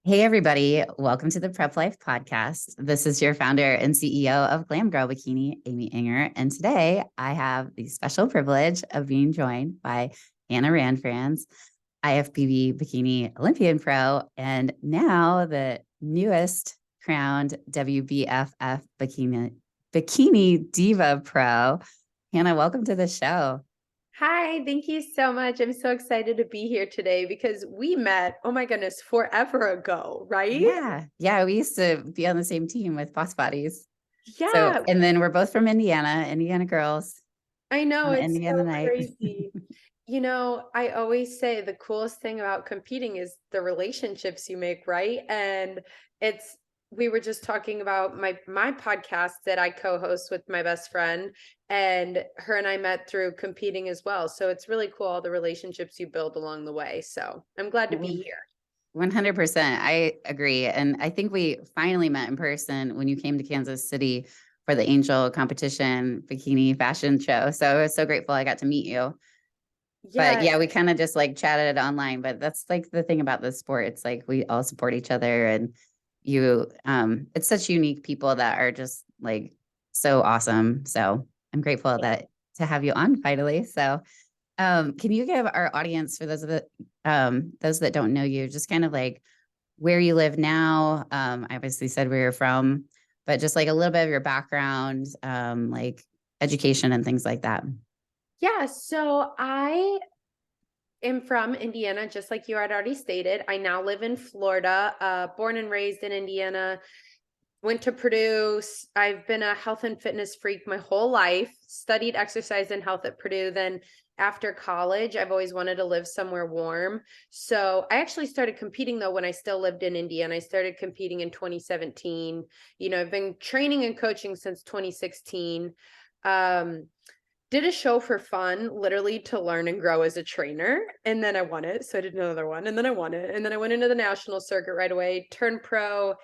Hey, everybody. Welcome to the Prep Life Podcast. This is your founder and CEO of Glam Girl Bikini, Amy Inger. And today I have the special privilege of being joined by Hannah Ranfranz, IFBB Bikini Olympian Pro, and now the newest crowned WBFF Bikini Diva Pro. Hannah, welcome to the show. Hi, thank you so much. I'm so excited to be here today because we met, oh my goodness, forever ago, right? Yeah. We used to be on the same team with Boss Bodies. So, Yeah, and then we're both from Indiana girls I know, on it's Indiana so night. crazy. I always say the coolest thing about competing is the relationships you make, right? And it's we were just talking about my podcast that I co-host with my best friend, and her and I met through competing as well. So it's really cool all the relationships you build along the way. So I'm glad to be here. 100%. I agree. And I think we finally met in person when you came to Kansas City for the Angel competition bikini fashion show. So I was so grateful I got to meet you. But Yeah, yeah, we kind of just like chatted online, but that's like the thing about this sport. It's like we all support each other, and it's such unique people that are just like so awesome. So I'm grateful that to have you on finally. So can you give our audience, for those that don't know you, just kind of like where you live now? I obviously said where you're from, but just like a little bit of your background, like education and things like that. yeah. So I am from Indiana, just like you had already stated. I now live in Florida, born and raised in Indiana. Went to Purdue. I've been a health and fitness freak my whole life, studied exercise and health at Purdue. Then after college, I've always wanted to live somewhere warm. So I actually started competing though when I still lived in Indiana. I started competing in 2017. I've been training and coaching since 2016. Um, did a show for fun, literally to learn and grow as a trainer. And then I won it. So I did another one and then I won it. And then I went into the national circuit right away, turned pro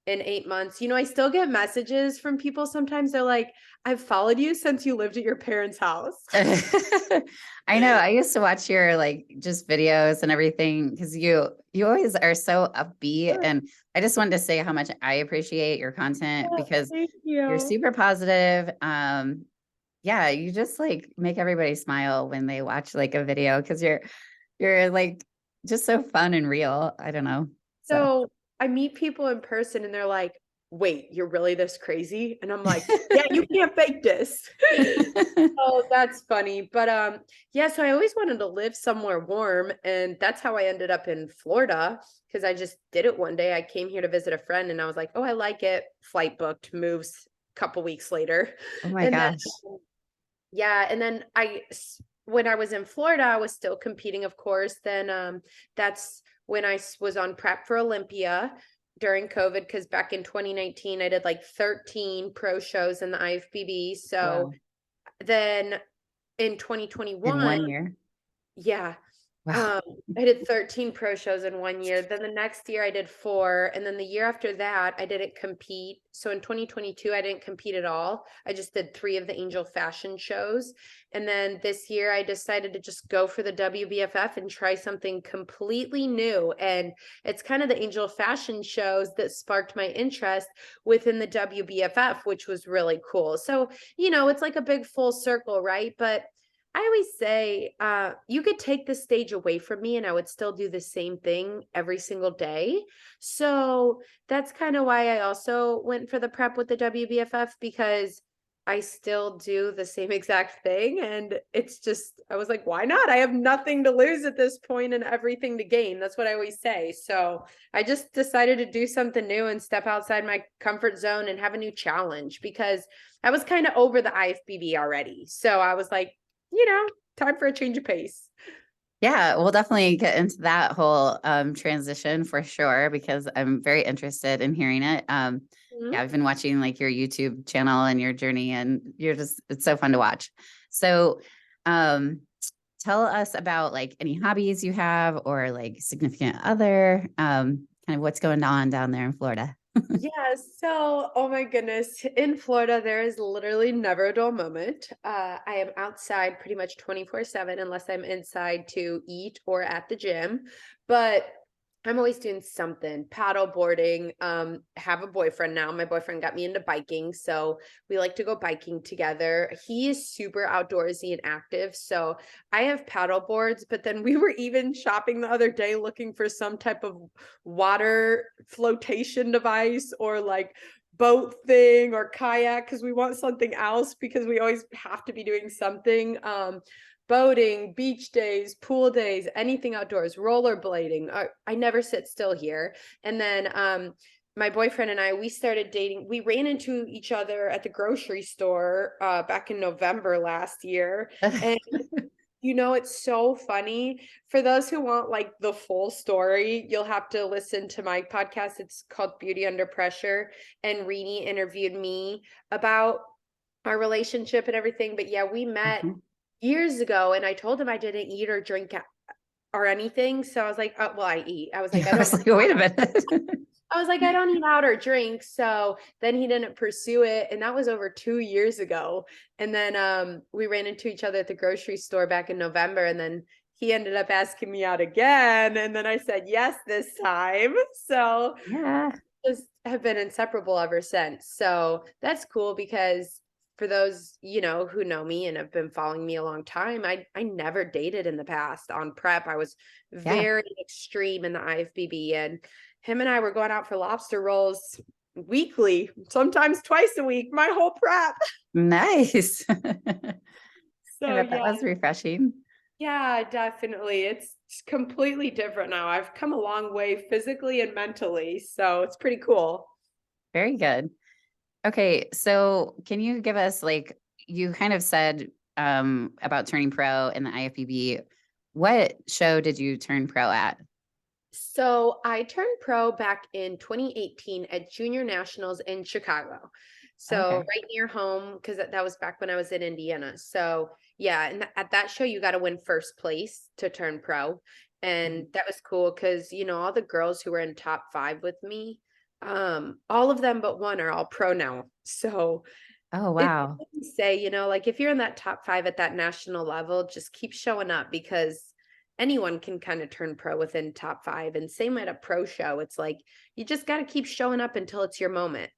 in 8 months. I still get messages from people sometimes. They're like, I've followed you since you lived at your parents' house. I know. I used to watch your like just videos and everything because you always are so upbeat, and I just wanted to say how much I appreciate your content because Thank you're you. super positive. Yeah, you just like make everybody smile when they watch like a video because you're like just so fun and real. I don't know. So So I meet people in person and they're like, wait, you're really this crazy? And I'm like, yeah, you can't fake this. Oh, that's funny. But yeah, so I always wanted to live somewhere warm, and that's how I ended up in Florida because I just did it one day. I came here to visit a friend and I was like, "Oh, I like it." Flight booked, moves a couple weeks later. oh my And then gosh. yeah, and then when I was in Florida, I was still competing, of course. Then that's when I was on prep for Olympia during COVID, because back in 2019 I did like 13 pro shows in the IFBB. So Wow. then in In 2021, 1 year. yeah, Wow. I did 13 pro shows in 1 year. Then the next year I did 4. And then the year after that, I didn't compete. So in 2022, I didn't compete at all. I just did 3 of the Angel fashion shows. And then this year I decided to just go for the WBFF and try something completely new. And it's kind of the Angel fashion shows that sparked my interest within the WBFF, which was really cool. So, it's like a big full circle, right? But I always say, you could take the stage away from me and I would still do the same thing every single day. So that's kind of why I also went for the prep with the WBFF, because I still do the same exact thing. And it's just, I was like, why not? I have nothing to lose at this point and everything to gain. That's what I always say. So I just decided to do something new and step outside my comfort zone and have a new challenge, because I was kind of over the IFBB already. So I was like, time for a change of pace. Yeah, we'll definitely get into that whole transition for sure because I'm very interested in hearing it. Mhm. Yeah, I've been watching like your YouTube channel and your journey, and it's so fun to watch. So, um, tell us about like any hobbies you have or like significant other, kind of what's going on down there in Florida. Yeah, so oh my goodness, in Florida, there is literally never a dull moment. I am outside pretty much 24/7 unless I'm inside to eat or at the gym. But I'm always doing something, paddle boarding, have a boyfriend now. My boyfriend got me into biking, so we like to go biking together. He is super outdoorsy and active, so I have paddle boards, but then we were even shopping the other day looking for some type of water flotation device or like boat thing or kayak because we want something else because we always have to be doing something. Boating, beach days, pool days, anything outdoors, rollerblading. I never sit still here. And then my boyfriend and I, we started dating. We ran into each other at the grocery store back in November last year. And it's so funny. For those who want like the full story, you'll have to listen to my podcast. It's called Beauty Under Pressure. And Rini interviewed me about our relationship and everything. But yeah, we met years ago, and I told him I didn't eat or drink or anything. So I was like, oh, well, I eat. I was like, I don't wait a minute. I was like, I don't eat out or drink. So then he didn't pursue it. And that was over 2 years ago. And then we ran into each other at the grocery store back in November. And then he ended up asking me out again. And then I said yes this time. So yeah, just have been inseparable ever since. So that's cool because for those, who know me and have been following me a long time, I never dated in the past on prep. I was very extreme in the IFBB, and him and I were going out for lobster rolls weekly, sometimes twice a week, my whole prep. Nice. So that was refreshing. Yeah, definitely. It's completely different now. I've come a long way physically and mentally, so it's pretty cool. Very good. Okay, so can you give us, like, you kind of said about turning pro in the IFBB. What show did you turn pro at? So I turned pro back in 2018 at Junior Nationals in Chicago. So right near home, because that was back when I was in Indiana. So yeah, and at that show, you got to win first place to turn pro. And that was cool because, all the girls who were in top 5 with me, all of them but one are all pro now. So oh wow, say, like if you're in that top 5 at that national level, just keep showing up because anyone can kind of turn pro within top 5. And same at a pro show, it's like you just got to keep showing up until it's your moment.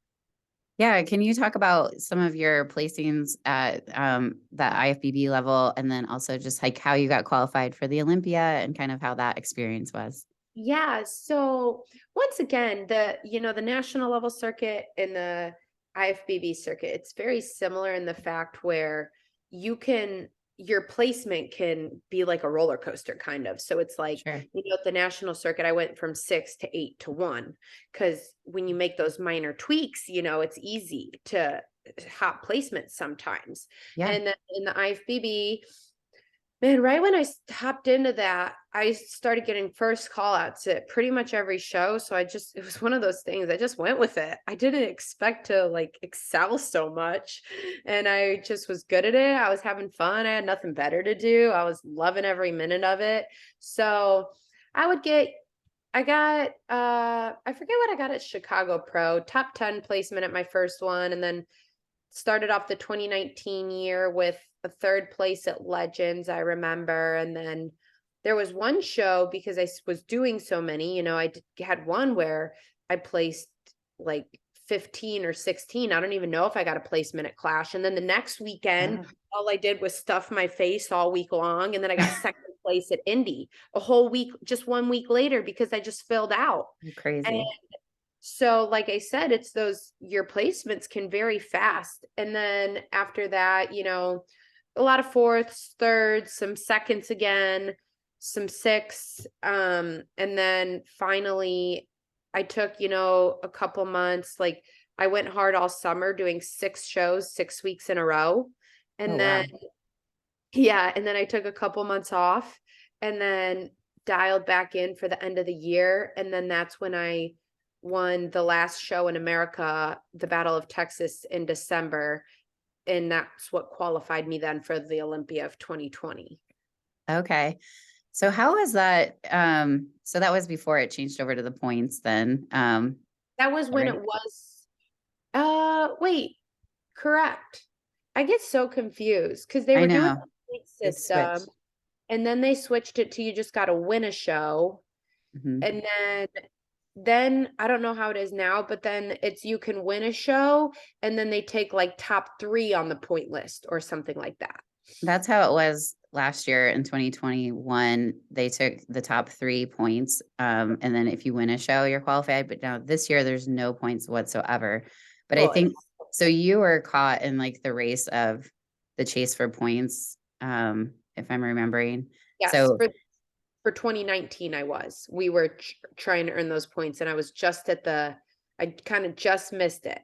yeah. Can you talk about some of your placings at the IFBB level, and then also just like how you got qualified for the Olympia and kind of how that experience was? Yeah. So once again, the national level circuit and the IFBB circuit, it's very similar in the fact where your placement can be like a roller coaster kind of. So it's like, Sure. at the national circuit, I went from 6 to 8 to 1. Cause when you make those minor tweaks, it's easy to hop placements sometimes. Yeah. And then in the IFBB, man, right when I hopped into that, I started getting first call outs at pretty much every show. So it was one of those things. I just went with it. I didn't expect to like excel so much. And I just was good at it. I was having fun. I had nothing better to do. I was loving every minute of it. So I got, I forget what I got at Chicago Pro, top 10 placement at my first one. And then started off the 2019 year with a 3rd place at Legends, I remember. And then there was one show because I was doing so many, I had one where I placed like 15 or 16. I don't even know if I got a placement at Clash. And then the next weekend, all I did was stuff my face all week long. And then I got second place at Indy a whole week, just 1 week later, because I just filled out. Crazy. And so like I said, it's your placements can vary fast. And then after that, a lot of 4ths, 3rds, some 2nds again, some 6. And then finally I took, a couple months, like I went hard all summer doing 6 shows, 6 weeks in a row. And then, yeah. And then I took a couple months off and then dialed back in for the end of the year. And then that's when I won the last show in America, the Battle of Texas in December. And that's what qualified me then for the Olympia of 2020. Okay. So how was that? So that was before it changed over to the points then. That was when it was, wait, correct. I get so confused because they were doing the point system and then they switched it to you just got to win a show. Mhm. And then I don't know how it is now, but then it's you can win a show and then they take like top 3 on the point list or something like that. That's how it was last year in 2021. They took the top 3 points. And then if you win a show, you're qualified. But now this year, there's no points whatsoever. But I Well, think so. You were caught in like the race of the chase for points, if I'm remembering. yes, So, for 2019 we were trying to earn those points and I was just I kind of just missed it.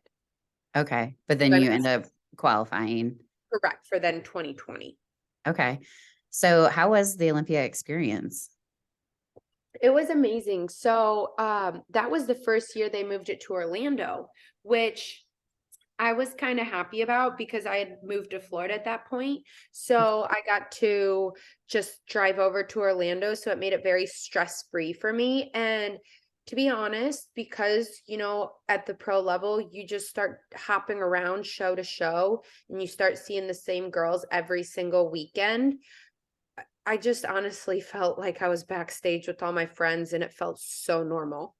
okay. But then Then you end up qualifying. correct for then 2020. Okay. So, how was the Olympia experience? It was amazing. So that was the first year they moved it to Orlando, which I was kind of happy about because I had moved to Florida at that point. So I got to just drive over to Orlando. So it made it very stress-free for me. And to be honest, because, at the pro level, you just start hopping around show to show and you start seeing the same girls every single weekend. I just honestly felt like I was backstage with all my friends and it felt so normal.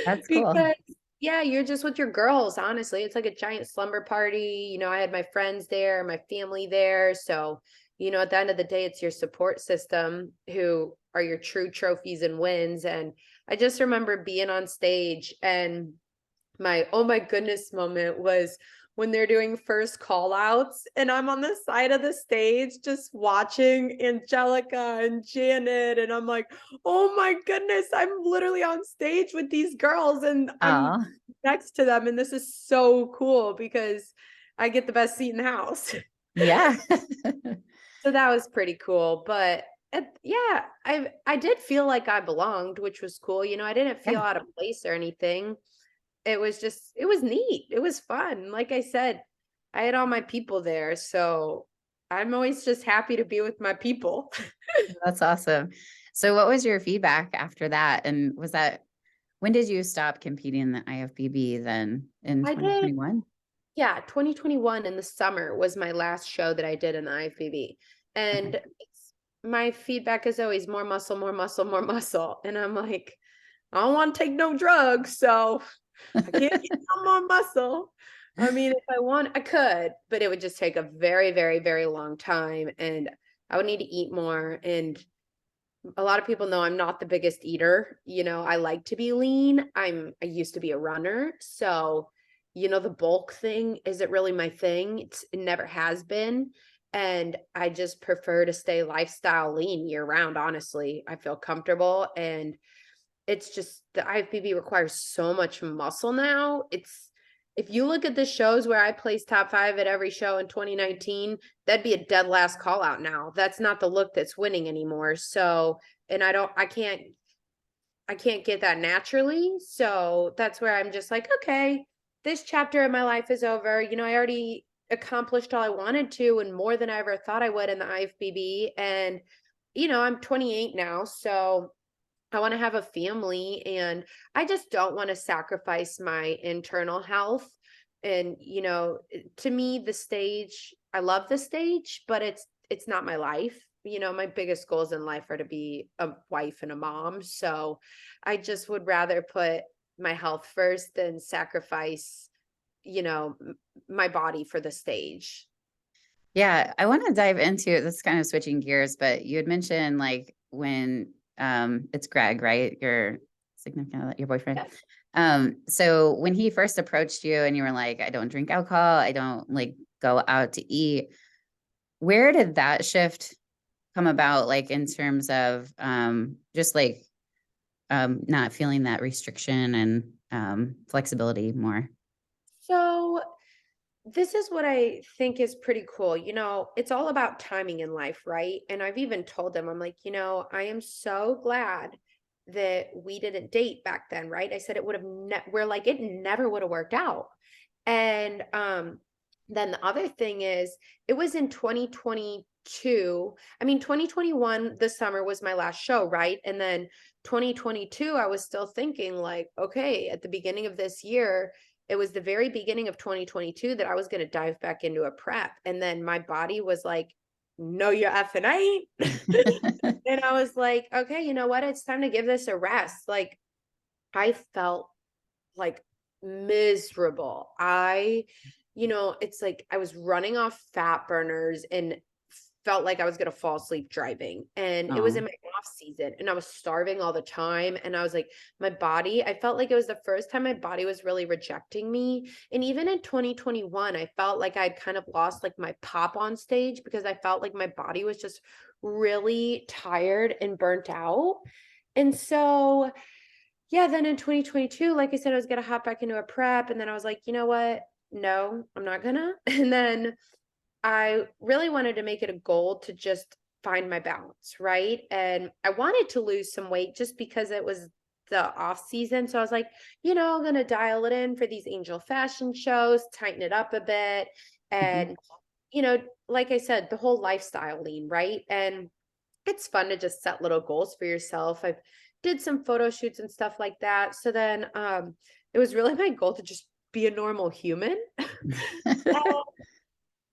That's cool. Because yeah, you're just with your girls, honestly. It's like a giant slumber party. I had my friends there, my family there. So, at the end of the day, it's your support system who are your true trophies and wins. And I just remember being on stage and my oh my goodness moment was when they're doing first call outs and I'm on the side of the stage just watching Angelica and Janet and I'm like, "Oh my goodness, I'm literally on stage with these girls and I'm Oh, next to them and this is so cool because I get the best seat in the house." yeah. So that was pretty cool, but yeah, I did feel like I belonged, which was cool. I didn't feel Yeah. out of place or anything. It was neat. It was fun. Like I said, I had all my people there, so I'm always just happy to be with my people. That's awesome. So what was your feedback after that? And when did you stop competing in the IFBB then in I did, 2021? yeah, 2021 in the summer was my last show that I did in the IFBB. Okay. And my feedback is always more muscle, more muscle, more muscle. And I'm like, I don't want to take no drugs, so I can't get no more muscle. I mean, if I want, I could, but it would just take a very, very, very long time. And I would need to eat more. And a lot of people know I'm not the biggest eater. I like to be lean. I used to be a runner. So, the bulk thing isn't really my thing. It never has been. And I just prefer to stay lifestyle lean year round, honestly. I feel comfortable and it's just the IFBB requires so much muscle now. If you look at the shows where I placed top 5 at every show in 2019, that'd be a dead last call out now. That's not the look that's winning anymore. So, and I can't get that naturally. So that's where I'm just like, okay, this chapter of my life is over. I already accomplished all I wanted to and more than I ever thought I would in the IFBB. And, I'm 28 now. So I want to have a family and I just don't want to sacrifice my internal health. And, to me, the stage, I love the stage, but it's not my life. My biggest goals in life are to be a wife and a mom. So I just would rather put my health first than sacrifice, my body for the stage. Yeah, I want to dive into this kind of switching gears, but you had mentioned like when it's Greg, right? Your significant other, your boyfriend. Yes. So when he first approached you and you were like, I don't drink alcohol, I don't like go out to eat, where did that shift come about, like in terms of just like not feeling that restriction and flexibility more? So this is what I think is pretty cool. It's all about timing in life, right? And I've even told them, I'm like, I am so glad that we didn't date back then, right? I said it would have, we're like, it never would have worked out. And then the other thing is, it was in 2022. I mean, 2021, the summer was my last show, right? And then 2022, I was still thinking, like, okay, at the beginning of this year, it was the very beginning of 2022 that I was going to dive back into a prep. And then my body was like, no, you effing ain't. And I was like, okay, you know what? It's time to give this a rest. Like, I felt like miserable. It's like I was running off fat burners and felt like I was going to fall asleep driving. And it was in Oh, my off season and I was starving all the time. And I was like, I felt like it was the first time my body was really rejecting me. And even in 2021, I felt like I'd kind of lost like my pop on stage because I felt like my body was just really tired and burnt out. And so yeah, then in 2022, like I said, I was gonna hop back into a prep, and then I was like, you know what? No, I'm not gonna. And then I really wanted to make it a goal to just find my balance, right? And I wanted to lose some weight just because it was the off season. So I was like, I'm gonna dial it in for these angel fashion shows, tighten it up a bit, mhm. and you know, like I said, the whole lifestyle lean, right? And it's fun to just set little goals for yourself. I've did some photo shoots and stuff like that. So then it was really my goal to just be a normal human. And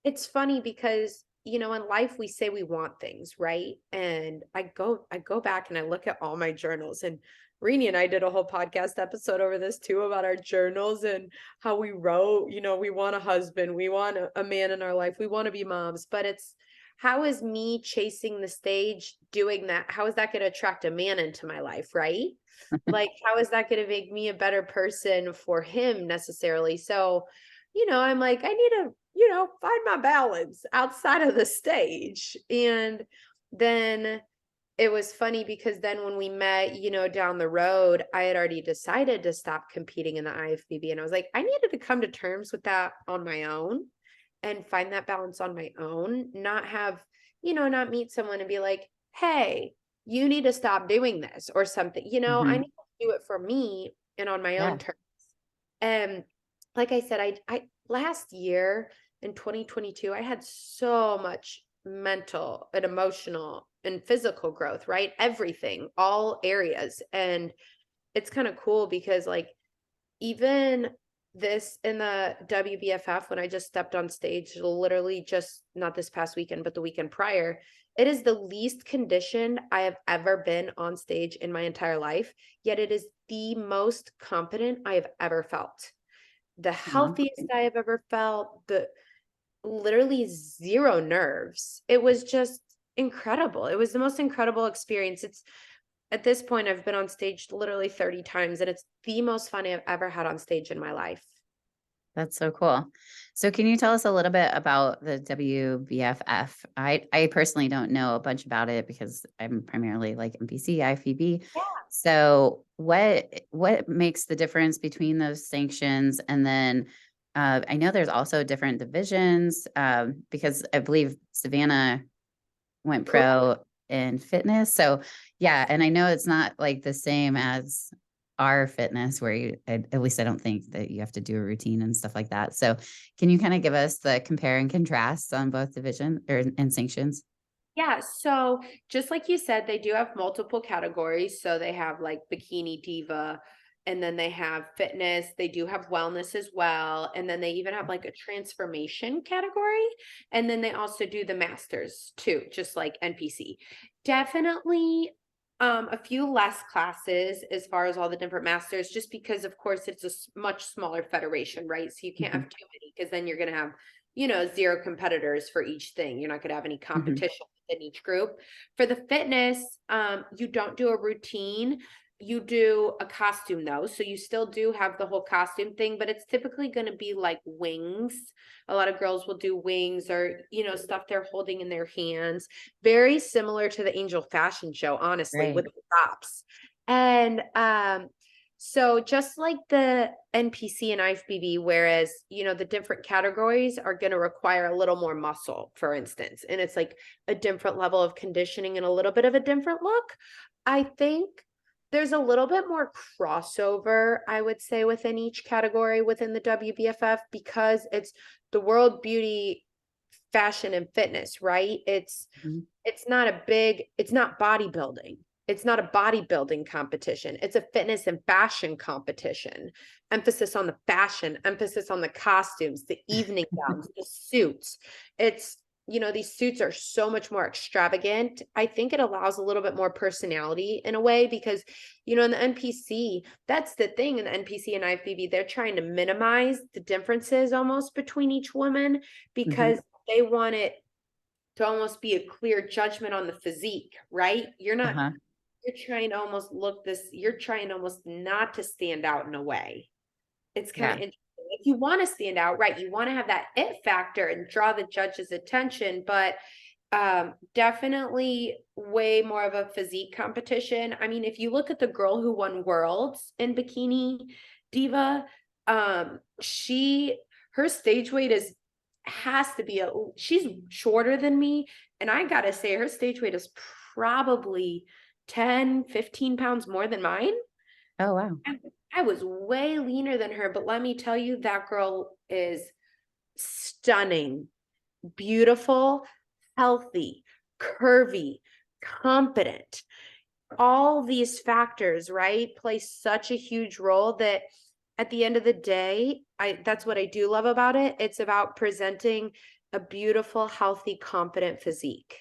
it's funny because in life we say we want things, right? And I go back and I look at all my journals, and Rini and I did a whole podcast episode over this too about our journals and how we wrote, we want a husband, we want a man in our life, we want to be moms, but it's how is me chasing the stage doing that? How is that going to attract a man into my life, right? Like, how is that going to make me a better person for him necessarily? So, I'm like, I need to, find my balance outside of the stage. And then it was funny because then when we met, down the road, I had already decided to stop competing in the IFBB. And I was like, I needed to come to terms with that on my own and find that balance on my own, not have, not meet someone and be like, hey, you need to stop doing this or something. I Mhm. need to do it for me and on my own Yeah. terms. And like I said, I last year in 2022, I had so much mental and emotional and physical growth, right? Everything, all areas. And it's kind of cool because like even this in the WBFF, when I just stepped on stage, literally just not this past weekend, but the weekend prior, it is the least conditioned I have ever been on stage in my entire life. Yet it is the most competent I have ever felt, the Aw. healthiest I have ever felt, the literally zero nerves. It was just incredible. It was the most incredible experience. It's at this point, I've been on stage literally 30 times, and it's the most fun I've ever had on stage in my life. That's so cool. So can you tell us a little bit about the WBFF? I personally don't know a bunch about it because I'm primarily like NPC, IFBB. So what makes the difference between those sanctions? And then I know there's also different divisions because I believe Savannah went Correct. pro in fitness. So yeah, and I know it's not like the same as our fitness where at least I don't think that you have to do a routine and stuff like that. So can you kind of give us the compare and contrast on both division or and sanctions? Yeah, so just like you said, they do have multiple categories. So they have like Bikini Diva, and then they have fitness. They do have wellness as well. And then they even have like a transformation category. And then they also do the masters too, just like NPC. Definitely a few less classes as far as all the different masters, just because of course it's a much smaller federation, right? So you can't have Hmm. too many because then you're going to have zero competitors for each thing. You're not going to have any Hmm. competition in each group. For the fitness, you don't do a routine. You do a costume though. So you still do have the whole costume thing, but it's typically going to be like wings. A lot of girls will do wings or, stuff they're holding in their hands. Very similar to the Angel Fashion Show, honestly, Right. with the props. And so just like the NPC and IFBB, whereas, the different categories are going to require a little more muscle, for instance, and it's like a different level of conditioning and a little bit of a different look. I think there's a little bit more crossover, I would say, within each category within the WBFF because it's the world beauty, fashion, and fitness, right? Mhm. It's not bodybuilding. It's not a bodybuilding competition. It's a fitness and fashion competition. Emphasis on the fashion, emphasis on the costumes, the evening gowns, the suits. It's you know, these suits are so much more extravagant. I think it allows a little bit more personality in a way because, you know, in the NPC, that's the thing in the NPC and IFBB, they're trying to minimize the differences almost between each woman because they want it to almost be a clear judgment on the physique, right? You're trying to almost you're trying almost not to stand out in a way. It's kind of Yeah. interesting. If you want to stand out, right, you want to have that it factor and draw the judge's attention, but definitely way more of a physique competition. I mean, if you look at the girl who won worlds in Bikini Diva, her stage weight has to be she's shorter than me, and I gotta say her stage weight is probably 10-15 pounds more than mine. Oh, wow. I was way leaner than her, but let me tell you, that girl is stunning, beautiful, healthy, curvy, competent. All these factors, right, play such a huge role that at the end of the day, that's what I do love about it. It's about presenting a beautiful, healthy, competent physique.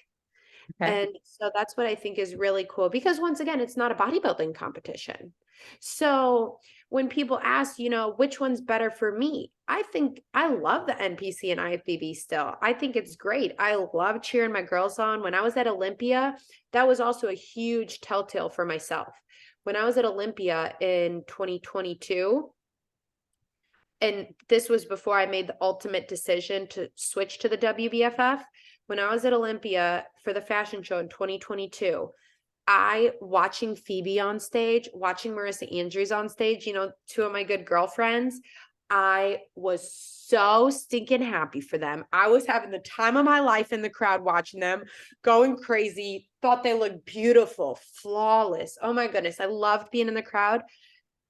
Okay. And so that's what I think is really cool because once again, it's not a bodybuilding competition. So when people ask, you know, which one's better for me, I think I love the NPC and IFBB still. I think it's great. I love cheering my girls on. When I was at Olympia, that was also a huge telltale for myself. When I was at Olympia in 2022, and this was before I made the ultimate decision to switch to the WBFF. When I was at Olympia for the fashion show in 2022, watching Phoebe on stage, watching Marissa Andrews on stage, you know, two of my good girlfriends, I was so stinking happy for them. I was having the time of my life in the crowd watching them, going crazy, thought they looked beautiful, flawless. Oh my goodness, I loved being in the crowd.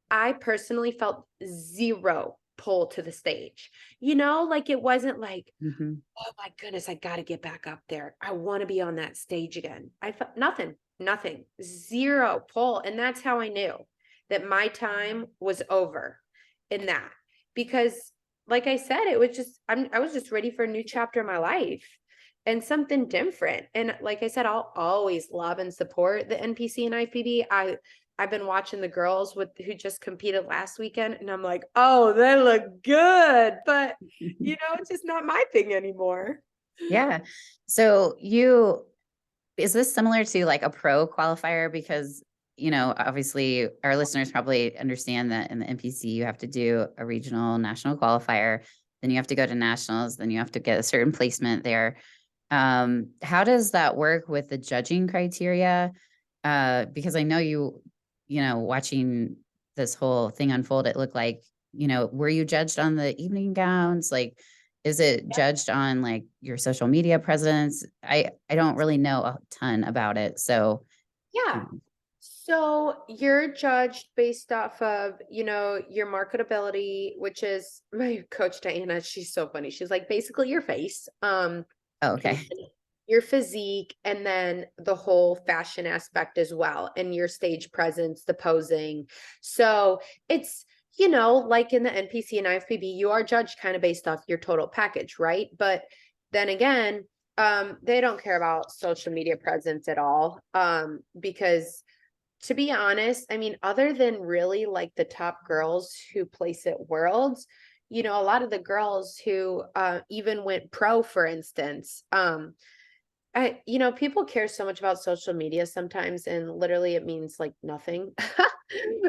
I personally felt zero pull to the stage. You know, like it wasn't like, oh my goodness, I got to get back up there. I want to be on that stage again. I felt nothing, zero pull. And that's how I knew that my time was over in that. Because like I said, it was just, I was just ready for a new chapter of my life and something different. And like I said, I'll always love and support the NPC and IFBB. I've been watching the girls who just competed last weekend, and I'm like, oh, they look good, but you know, it's just not my thing anymore. Yeah. So is this similar to like a pro qualifier? Because, you know, obviously our listeners probably understand that in the NPC, you have to do a regional national qualifier, then you have to go to nationals, then you have to get a certain placement there. How does that work with the judging criteria? Because I know you know, watching this whole thing unfold, it looked like, you know, were you judged on the evening gowns? Like, is it judged on like your social media presence? I don't really know a ton about it. So, Yeah. So you're judged based off of, you know, your marketability, which is my coach Diana, she's so funny. She's like basically your face. oh, okay. Your physique, and then the whole fashion aspect as well, and your stage presence, the posing. So it's, you know, like in the NPC and IFBB, you are judged kind of based off your total package, right? But then again, they don't care about social media presence at all. Because to be honest, I mean, other than really like the top girls who place at Worlds, you know, a lot of the girls who even went pro, for instance, you know, people care so much about social media sometimes, and literally it means like nothing.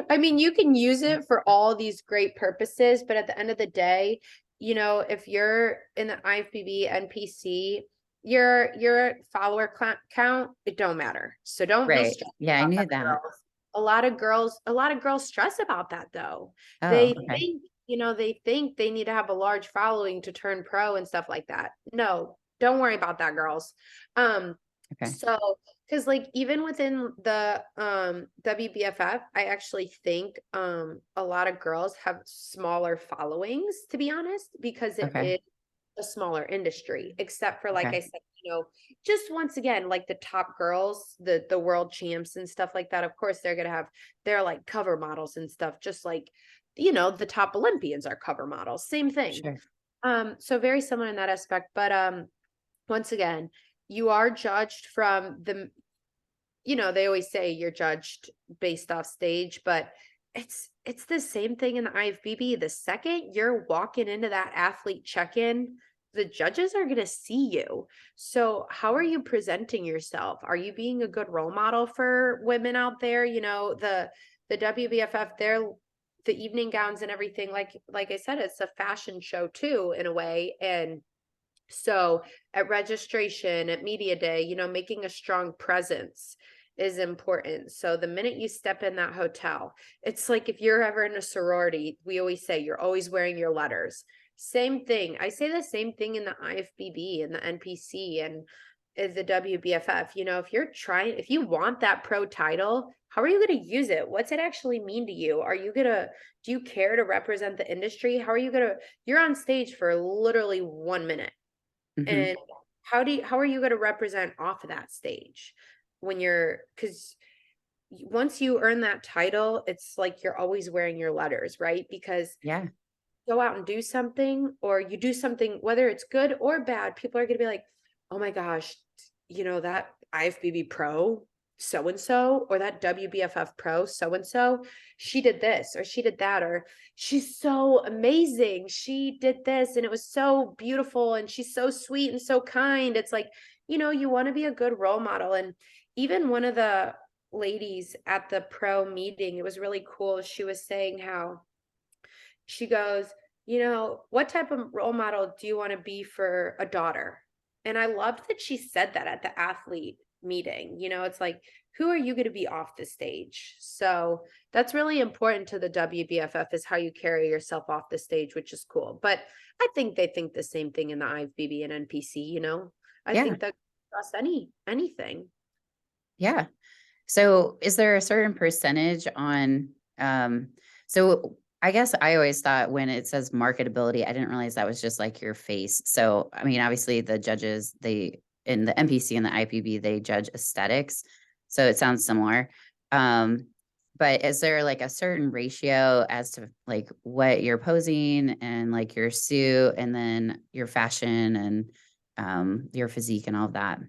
I mean, you can use it for all these great purposes, but at the end of the day, you know, if you're in the IFBB NPC, your follower count, it don't matter. So don't be Right. stressed Yeah, I about knew that, that. girls. A lot of girls stress about that though. Oh, They okay. think, you know, they think they need to have a large following to turn pro and stuff like that. No, don't worry about that, girls. Okay. So, because like even within the WBFF, I actually think a lot of girls have smaller followings, to be honest, because it Okay. is a smaller industry, except for like Okay. I said, you know, just once again, like the top girls, the world champs and stuff like that. Of course, they're like cover models and stuff, just like, you know, the top Olympians are cover models, same thing. Sure. So very similar in that aspect, but once again, you are judged from the, they always say you're judged based off stage, but it's the same thing in the IFBB. The second you're walking into that athlete check-in, the judges are going to see you. So how are you presenting yourself? Are you being a good role model for women out there? The WBFF, the evening gowns and everything, like I said, it's a fashion show too, in a way. And so at registration, at media day, making a strong presence is important. So the minute you step in that hotel, it's like if you're ever in a sorority, we always say you're always wearing your letters. Same thing. I say the same thing in the IFBB and the NPC and the WBFF. If you want that pro title, how are you going to use it? What's it actually mean to you? Do you care to represent the industry? You're on stage for literally 1 minute. And how are you going to represent off of that stage because once you earn that title, it's like you're always wearing your letters, right? Because Yeah. go out and do something, or you do something, whether it's good or bad, people are going to be like, oh my gosh, that IFBB pro so-and-so, or that WBFF pro so-and-so, she did this or she did that, or she's so amazing, she did this and it was so beautiful and she's so sweet and so kind. It's like, you want to be a good role model. And even one of the ladies at the pro meeting, it was really cool. She was saying how she goes, what type of role model do you want to be for a daughter? And I loved that she said that at the athlete meeting. It's like, who are you going to be off the stage? So that's really important to the WBFF, is how you carry yourself off the stage, which is cool. But I think they think the same thing in the IFBB and NPC. I think that across anything. Yeah. So is there a certain percentage on, so I guess I always thought when it says marketability, I didn't realize that was just like your face. So, I mean, obviously the judges, in the NPC and the IPB, they judge aesthetics. So it sounds similar. But is there like a certain ratio as to like what you're posing and like your suit and then your fashion and your physique and all of that?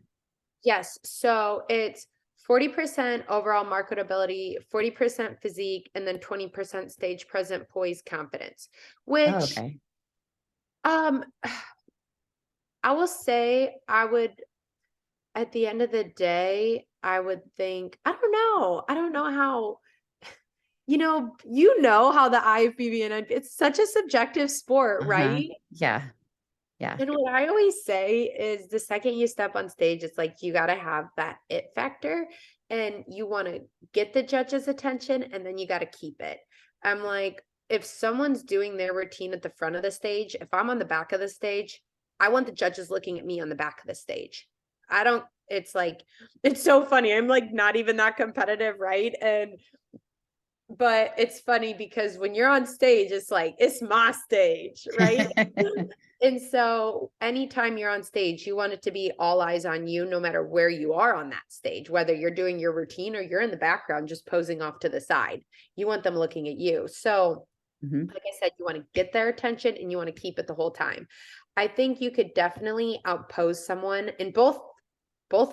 Yes. So it's 40% overall marketability, 40% physique, and then 20% stage present, poise, confidence, Oh, which okay. I will say at the end of the day, I would think, I don't know how, how the IFBB and it's such a subjective sport, right? Yeah. Yeah. And what I always say is the second you step on stage, it's like you got to have that it factor, and you want to get the judge's attention, and then you got to keep it. I'm like, if someone's doing their routine at the front of the stage, if I'm on the back of the stage, I want the judges looking at me on the back of the stage. It's like, it's so funny. I'm like not even that competitive, right? But it's funny because when you're on stage, it's like, it's my stage, right? And so anytime you're on stage, you want it to be all eyes on you, no matter where you are on that stage, whether you're doing your routine or you're in the background, just posing off to the side. You want them looking at you. So like I said, you want to get their attention and you want to keep it the whole time. I think you could definitely outpose someone in both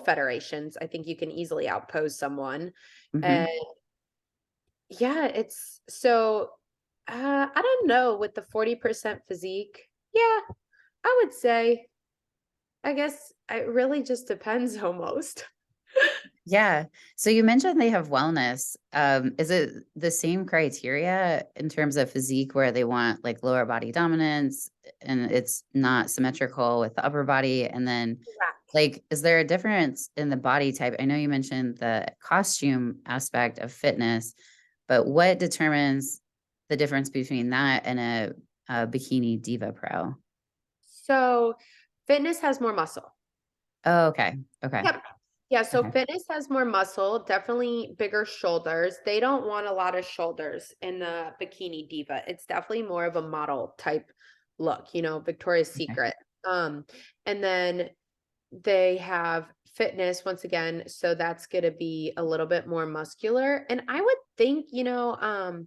federations. I think you can easily outpose someone. And yeah, it's so I don't know, with the 40% physique. Yeah, I would say, I guess it really just depends almost. Yeah. So you mentioned they have wellness. Is it the same criteria in terms of physique where they want like lower body dominance and it's not symmetrical with the upper body? And then like, is there a difference in the body type? I know you mentioned the costume aspect of fitness, but what determines the difference between that and a Bikini Diva Pro? So fitness has more muscle. Oh, okay. Okay. Yep. Yeah, so Okay. fitness has more muscle, definitely bigger shoulders. They don't want a lot of shoulders in the Bikini Diva. It's definitely more of a model type look, Victoria's Okay. Secret. And then they have fitness once again, so that's going to be a little bit more muscular. And I would think, mm,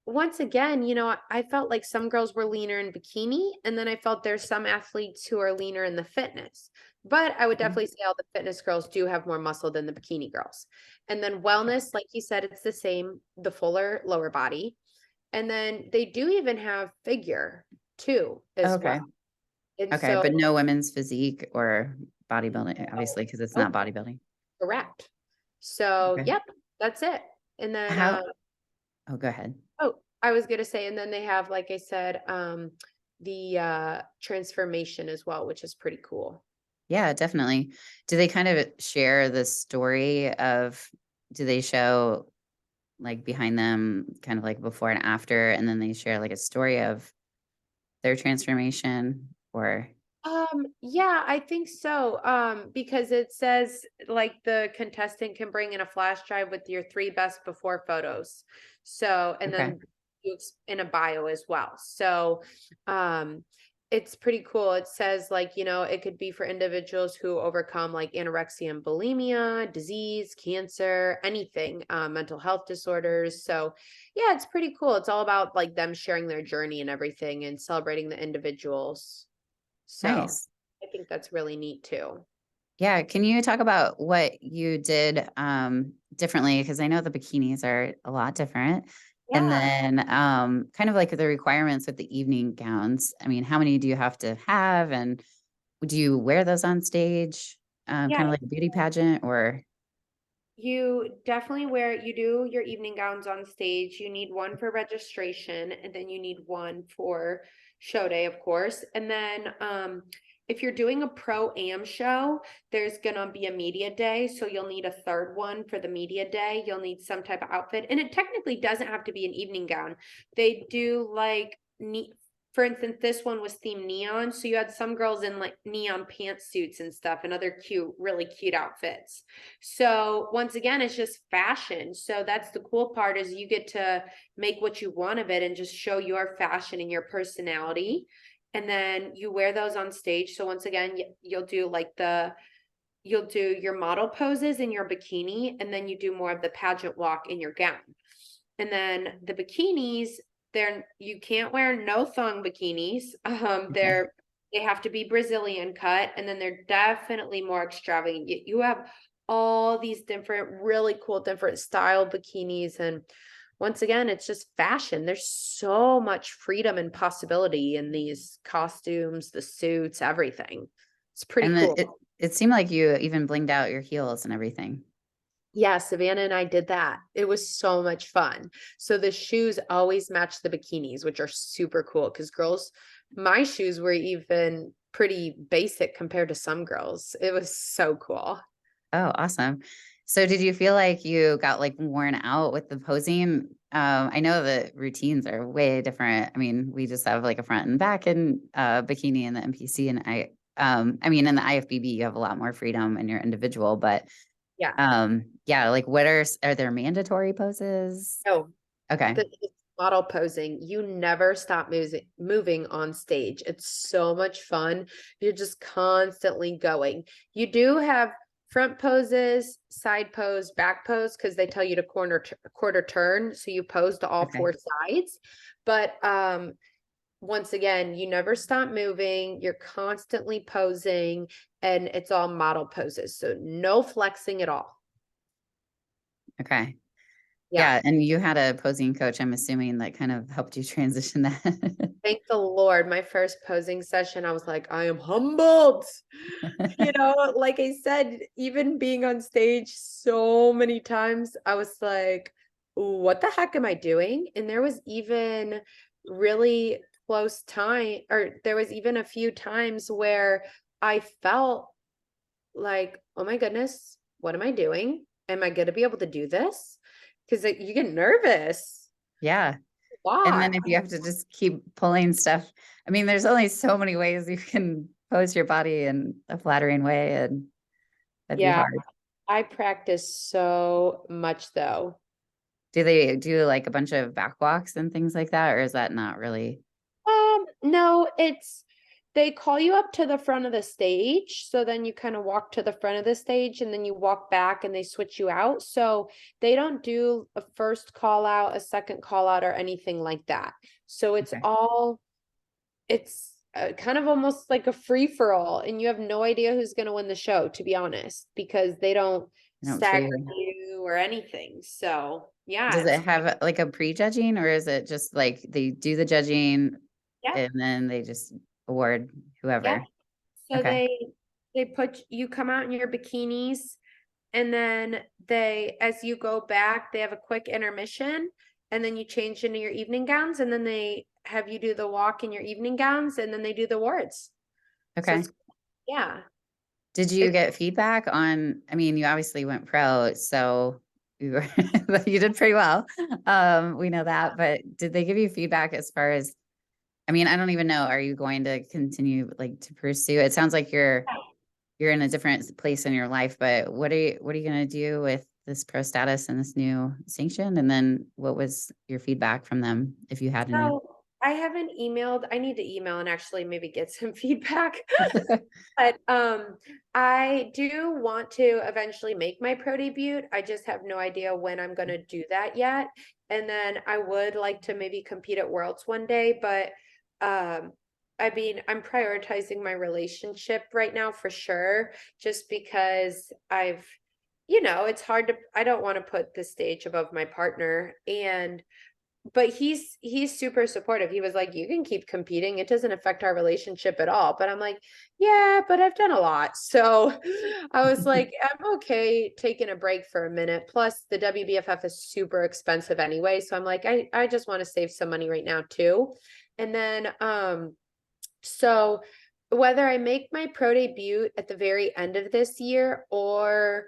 once again, I felt like some girls were leaner in bikini, and then I felt there's some athletes who are leaner in the fitness. But I would Okay. definitely say all the fitness girls do have more muscle than the bikini girls. And then wellness, like you said, it's the same, the fuller lower body. And then they do even have figure too as Okay. well. And Okay. so, But no women's physique or bodybuilding, oh, obviously, because it's not nope, bodybuilding. correct. So, Okay. yep, that's it. And then, How, oh, go ahead. oh, I was gonna say, and then they have, like I said, the transformation as well, which is pretty cool. Yeah, definitely. Do they kind of share the story of, do they show like behind them kind of like before and after, and then they share like a story of their transformation or Yeah, I think so. Because it says like the contestant can bring in a flash drive with your 3 best before photos. So, and okay. then in a bio as well. So, it's pretty cool. It says like, it could be for individuals who overcome like anorexia and bulimia, disease, cancer, anything, mental health disorders. So, yeah, it's pretty cool. It's all about like them sharing their journey and everything and celebrating the individuals. So Nice. I think that's really neat too. Yeah, can you talk about what you did differently? Because I know the bikinis are a lot different. And Yeah. then kind of like the requirements with the evening gowns. I mean, how many do you have to have? And do you wear those on stage? Yeah. Kind of like a beauty pageant or You do your evening gowns on stage. You need one for registration, and then you need one for show day, of course. And then if you're doing a pro am show, there's gonna be a media day. So you'll need a third one for the media day. You'll need some type of outfit. And it technically doesn't have to be an evening gown. They do like for instance, this one was themed neon. So you had some girls in like neon pantsuits and stuff and other cute, really cute outfits. So once again, it's just fashion. So that's the cool part is you get to make what you want of it and just show your fashion and your personality. And then you wear those on stage. So once again, you'll do you'll do your model poses in your bikini, and then you do more of the pageant walk in your gown. And then the bikinis, you can't wear no thong bikinis. okay. They have to be Brazilian cut, and then they're definitely more extravagant. You have all these different, really cool, different style bikinis. And once again, it's just fashion. There's so much freedom and possibility in these costumes, the suits, everything. It's pretty And cool. it seemed like you even blinged out your heels and everything. Yeah, Savannah and I did that. It was so much fun. So the shoes always match the bikinis, which are super cool because my shoes were even pretty basic compared to some girls. It was so cool. Oh, awesome. So did you feel like you got like worn out with the posing? I know the routines are way different. I mean, we just have like a front and back and bikini in the NPC and I mean in the IFBB you have a lot more freedom in your individual, but Yeah. yeah, like are there mandatory poses? No, Okay. the model posing, you never stop moving on stage. It's so much fun. You're just constantly going. You do have front poses, side pose, back pose, because they tell you to quarter turn. So you pose to all Okay. 4 sides. But once again, you never stop moving. You're constantly posing, and it's all model poses. So no flexing at all. Okay. Yeah. Yeah, and you had a posing coach, I'm assuming that kind of helped you transition that. Thank the Lord. My first posing session, I was like, I am humbled. Like I said, even being on stage so many times, I was like, what the heck am I doing? And there was even really close time, or there was even a few times where I felt like, oh my goodness, what am I doing? Am I going to be able to do this? Because you get nervous Yeah. a And lot. then if you have to just keep pulling stuff, I mean, there's only so many ways you can pose your body in a flattering way, and that'd be Yeah, hard. I practice so much though. Do they do like a bunch of back walks and things like that, or is that not really? No, they call you up to the front of the stage. So then you kind of walk to the front of the stage and then you walk back and they switch you out. So they don't do a first call out, a second call out, or anything like that. So it's Okay. all, it's kind of almost like a free for all. And you have no idea who's going to win the show, to be honest, because they don't I don't stagger figure. you or anything. So yeah, Does it it's, have like a pre-judging, or is it just like they do the judging yeah, and then they just award yeah. whoever? So Okay. they put, you come out in your bikinis, and then they, as you go back, they have a quick intermission, and then you change into your evening gowns, and then they have you do the walk in your evening gowns, and then they do the awards. So Okay. it's, yeah, Did you it's, get feedback on, I mean, you obviously went pro, so you were, you did pretty well. We know that, but did they give you feedback as far as, I mean, I don't even know, are you going to continue like to pursue? It sounds like you're in a different place in your life, but what are you going to do with this pro status and this new sanction? And then what was your feedback from them, if you had any? so I haven't emailed, I need to email and actually maybe get some feedback. But I do want to eventually make my pro debut. I just have no idea when I'm going to do that yet. And then I would like to maybe compete at Worlds one day, but I mean, I'm prioritizing my relationship right now for sure, just because I've, it's hard to, I don't want to put the stage above my partner. And but he's super supportive. He was like, you can keep competing, it doesn't affect our relationship at all. But I'm like, yeah, but I've done a lot. So I was like, I'm okay taking a break for a minute. Plus the WBFF is super expensive anyway, so I'm like, I just want to save some money right now too. And then so whether I make my pro debut at the very end of this year, or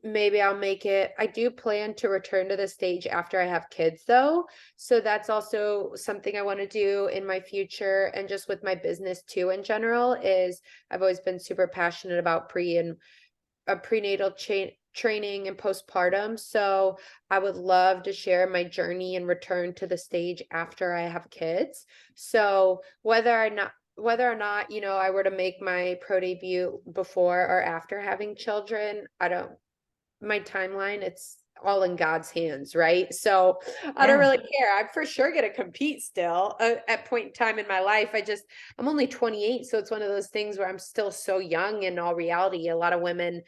maybe I'll make it, I do plan to return to the stage after I have kids though. So that's also something I want to do in my future, and just with my business too in general, is I've always been super passionate about prenatal training and postpartum. So I would love to share my journey and return to the stage after I have kids. So whether or not, I were to make my pro debut before or after having children, my timeline, it's all in God's hands, right? So I don't Yeah. really care. I'm for sure going to compete still at point in time in my life. I'm only 28. So it's one of those things where I'm still so young. In all reality, a lot of women,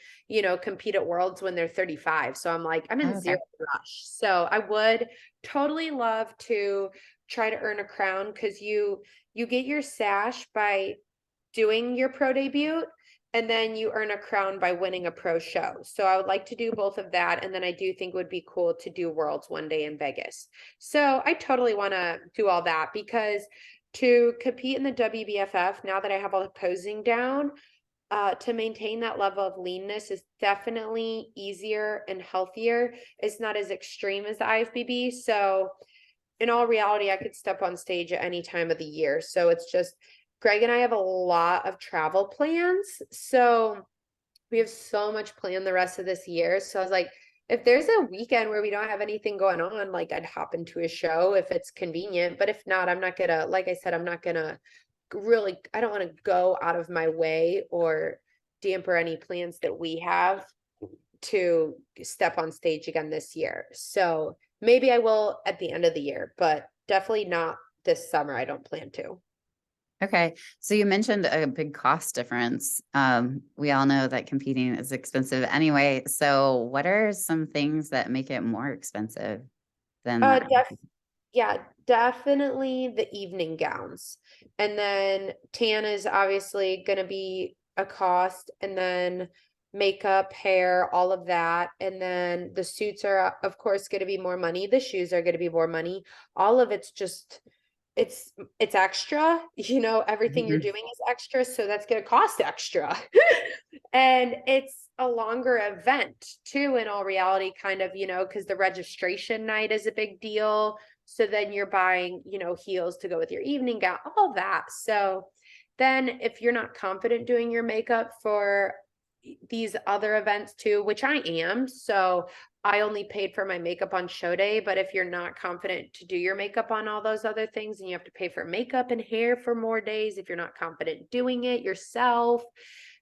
compete at Worlds when they're 35. So I'm like, I'm in Oh, zero okay. rush. So I would totally love to try to earn a crown, because you get your sash by doing your pro debut, and then you earn a crown by winning a pro show. So I would like to do both of that. And then I do think it would be cool to do Worlds one day in Vegas. So I totally want to do all that, because to compete in the WBFF, now that I have all the posing down, to maintain that level of leanness is definitely easier and healthier. It's not as extreme as the IFBB. So in all reality, I could step on stage at any time of the year. So it's just, Greg and I have a lot of travel plans. So we have so much planned the rest of this year. So I was like, if there's a weekend where we don't have anything going on, like I'd hop into a show if it's convenient. But if not, I'm not gonna, like I said, I'm not gonna really, I don't want to go out of my way or damper any plans that we have to step on stage again this year. So maybe I will at the end of the year, but definitely not this summer. I don't plan to. Okay. So you mentioned a big cost difference. We all know that competing is expensive anyway. So what are some things that make it more expensive than Uh, that? def yeah, definitely the evening gowns. And then tan is obviously going to be a cost, and then makeup, hair, all of that. And then the suits are, of course, going to be more money. The shoes are going to be more money. All of it's just, it's extra, everything you're Mhm. doing is extra, so that's going to cost extra. And it's a longer event too, in all reality, kind of, because the registration night is a big deal. So then you're buying, heels to go with your evening gown, all that. So then if you're not confident doing your makeup for these other events too, which I am, so I only paid for my makeup on show day, but if you're not confident to do your makeup on all those other things, and you have to pay for makeup and hair for more days if you're not confident doing it yourself.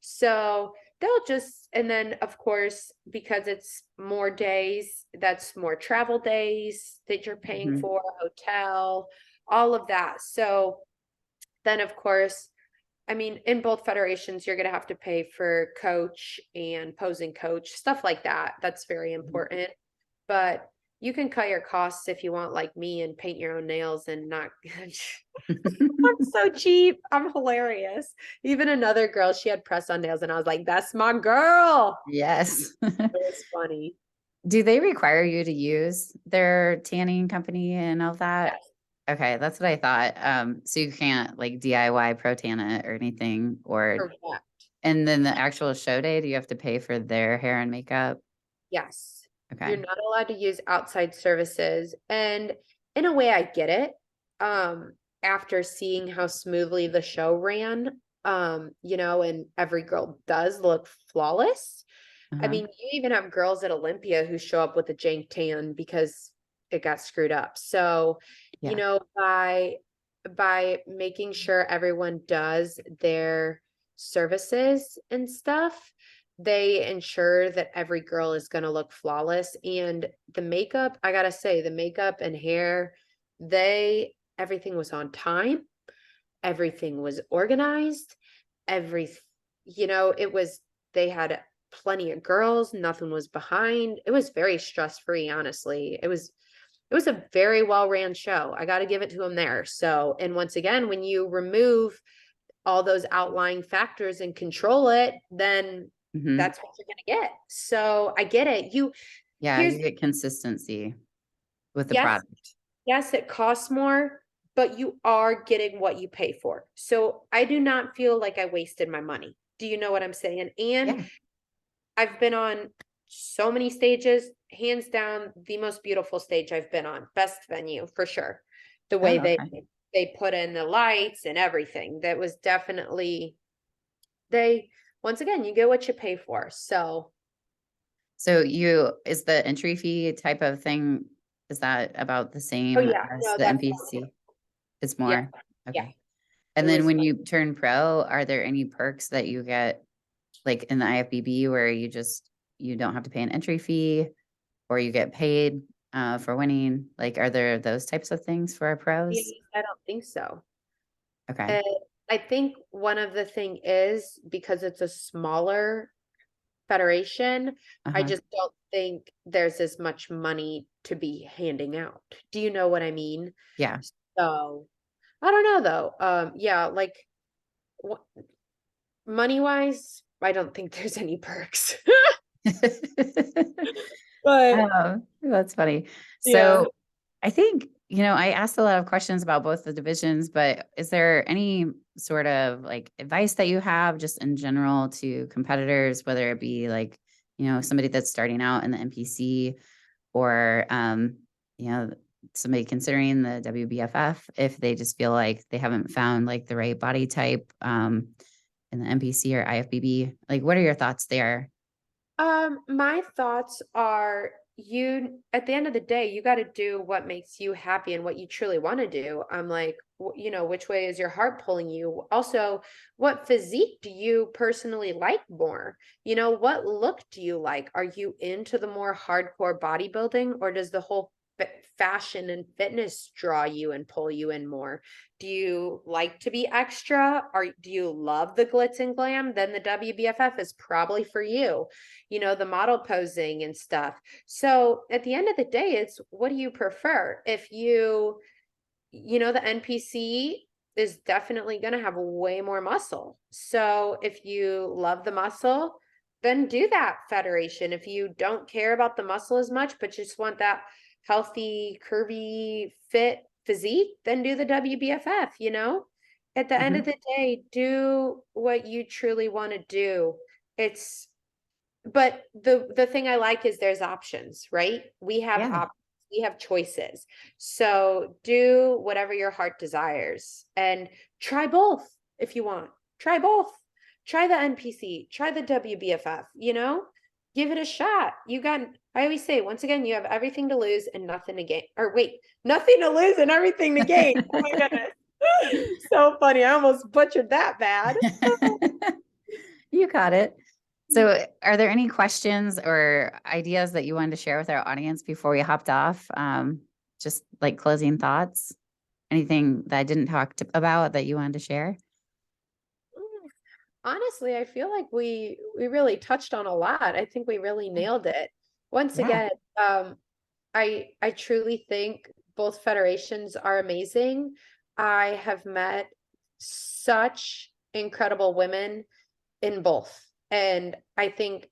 So they'll just, and then of course, because it's more days, that's more travel days that you're paying Mhm. for, hotel, all of that. So then of course, I mean, in both federations, you're going to have to pay for coach and posing coach, stuff like that. That's very important. But you can cut your costs if you want, like me, and paint your own nails and not. I'm so cheap. I'm hilarious. Even another girl, she had press on nails, and I was like, that's my girl. Yes. It was funny. Do they require you to use their tanning company and all that? Yes, Okay, that's what I thought. So you can't like DIY pro tan it or anything, or correct. and then the actual show day, do you have to pay for their hair and makeup? Yes. You're Okay. not allowed to use outside services. And in a way, I get it. After seeing how smoothly the show ran, and every girl does look flawless. I Uh-huh. mean, you even have girls at Olympia who show up with a jank tan because it got screwed up. So, Yeah. by making sure everyone does their services and stuff, they ensure that every girl is going to look flawless. And the makeup, I gotta say, the makeup and hair, everything was on time, everything was organized, every, it was, they had plenty of girls, nothing was behind. It was very stress-free, honestly. It was a very well ran show. I got to give it to them there. So, and once again, when you remove all those outlying factors and control it, then Hmm. that's what you're going to get. So I get it. Yeah, Here's, you get consistency with the yes, product. yes, it costs more, but you are getting what you pay for. So I do not feel like I wasted my money. Do you know what I'm saying? And Yeah. I've been on so many stages, hands down, the most beautiful stage I've been on, best venue for sure. The way Oh, they okay. they put in the lights and everything. That was definitely they once again, you get what you pay for. So, So is the entry fee type of thing, is that about the oh same yeah, as no, the that's more too. NPC? It's Yeah, more? yeah. Okay. It And then was when you turn pro, are there any perks that you get like in the IFBB where you don't have to pay an entry fee or you get paid for winning? Like, are there those types of things for our pros? I don't think so. Okay. And I think one of the thing is because it's a smaller federation, I Uh-huh. just don't think there's as much money to be handing out. Do you know what I mean? Yeah. So I don't know though. Yeah, like money wise, I don't think there's any perks. But Oh, that's funny. yeah. So I think, I asked a lot of questions about both the divisions, but is there any sort of like advice that you have just in general to competitors, whether it be like, somebody that's starting out in the NPC or, you know, somebody considering the WBFF, if they just feel like they haven't found like the right body type, in the NPC or IFBB, like, what are your thoughts there? My thoughts are you at the end of the day, you got to do what makes you happy and what you truly want to do. I'm like, which way is your heart pulling you? Also, what physique do you personally like more? What look do you like? Are you into the more hardcore bodybuilding, or does the whole fashion and fitness draw you and pull you in more? Do you like to be extra? Or do you love the glitz and glam? Then the WBFF is probably for you, the model posing and stuff. So at the end of the day, it's what do you prefer? If the NPC is definitely going to have way more muscle. So if you love the muscle, then do that federation. If you don't care about the muscle as much, but just want that healthy, curvy, fit physique, then do the WBFF, At the end of Mhm. the day, do what you truly want to do. It's but the thing I like is there's options, right? We have Yeah. options, we have choices. So do whatever your heart desires and try both if you want. Try both. Try the NPC, try the WBFF, give it a shot. I always say, once again, you have everything to lose and nothing to gain. Or wait, nothing to lose and everything to gain. Oh my goodness. So funny. I almost butchered that bad. You got it. So are there any questions or ideas that you wanted to share with our audience before we hopped off? Just like closing thoughts? Anything that I didn't talk about that you wanted to share? Honestly, I feel like we really touched on a lot. I think we really nailed it. Once Yeah, again, I truly think both federations are amazing. I have met such incredible women in both. And I think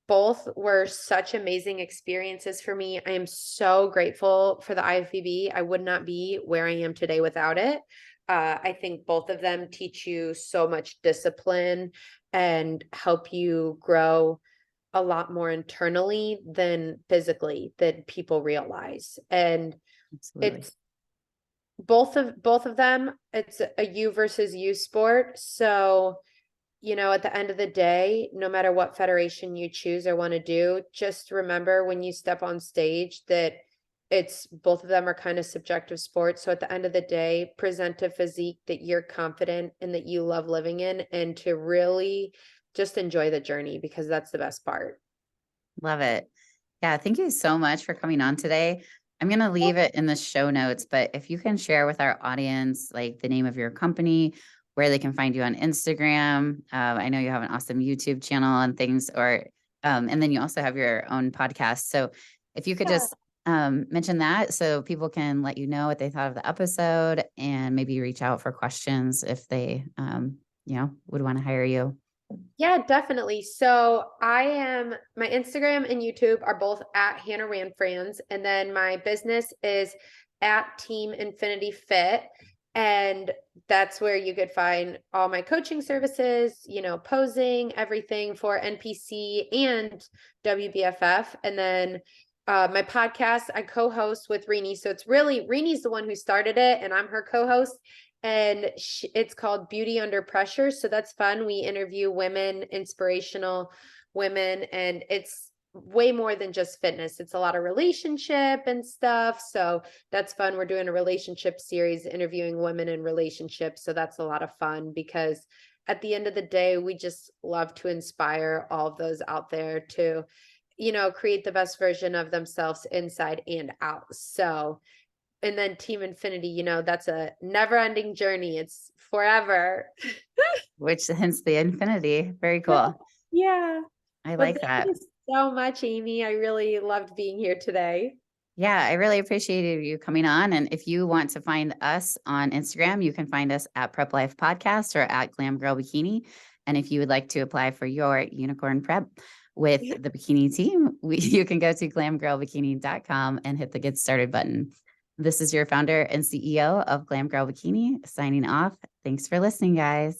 both were such amazing experiences for me. I am so grateful for the IFBB. I would not be where I am today without it. I think both of them teach you so much discipline and help you grow a lot more internally than physically than people realize. And absolutely. it's both of them, it's a you versus you sport. So, at the end of the day, no matter what federation you choose or want to do, just remember when you step on stage that it's both of them are kind of subjective sports. So at the end of the day, present a physique that you're confident and that you love living in, and to really just enjoy the journey, because that's the best part. Love it. Yeah, thank you so much for coming on today. I'm going to leave it in the show notes, but if you can share with our audience, like the name of your company, where they can find you on Instagram. I know you have an awesome YouTube channel and things, and then you also have your own podcast. So if you could just mention that so people can let you know what they thought of the episode and maybe reach out for questions if they, would want to hire you. Yeah, definitely. So my Instagram and YouTube are both at Hannah Ranfranz, and then my business is at Team Infinity Fit. And that's where you could find all my coaching services, posing, everything for NPC and WBFF. And then my podcast, I co-host with Rini. So it's really, Rini's the one who started it and I'm her co-host. And it's called Beauty Under Pressure. So that's fun. We interview women, inspirational women, and it's way more than just fitness. It's a lot of relationship and stuff. So that's fun. We're doing a relationship series, interviewing women in relationships. So that's a lot of fun, because at the end of the day, we just love to inspire all of those out there to, create the best version of themselves inside and out. So, and then Team Infinity, that's a never ending journey. It's forever. Which hence the infinity. Very cool. Yeah. I Well, like that. thank you so much, Amy. I really loved being here today. Yeah, I really appreciated you coming on. And if you want to find us on Instagram, you can find us at Prep Life Podcast or at Glam Girl Bikini. And if you would like to apply for your unicorn prep with the bikini team, you can go to glamgirlbikini.com and hit the Get Started button. This is your founder and CEO of Glam Girl Bikini signing off. Thanks for listening, guys.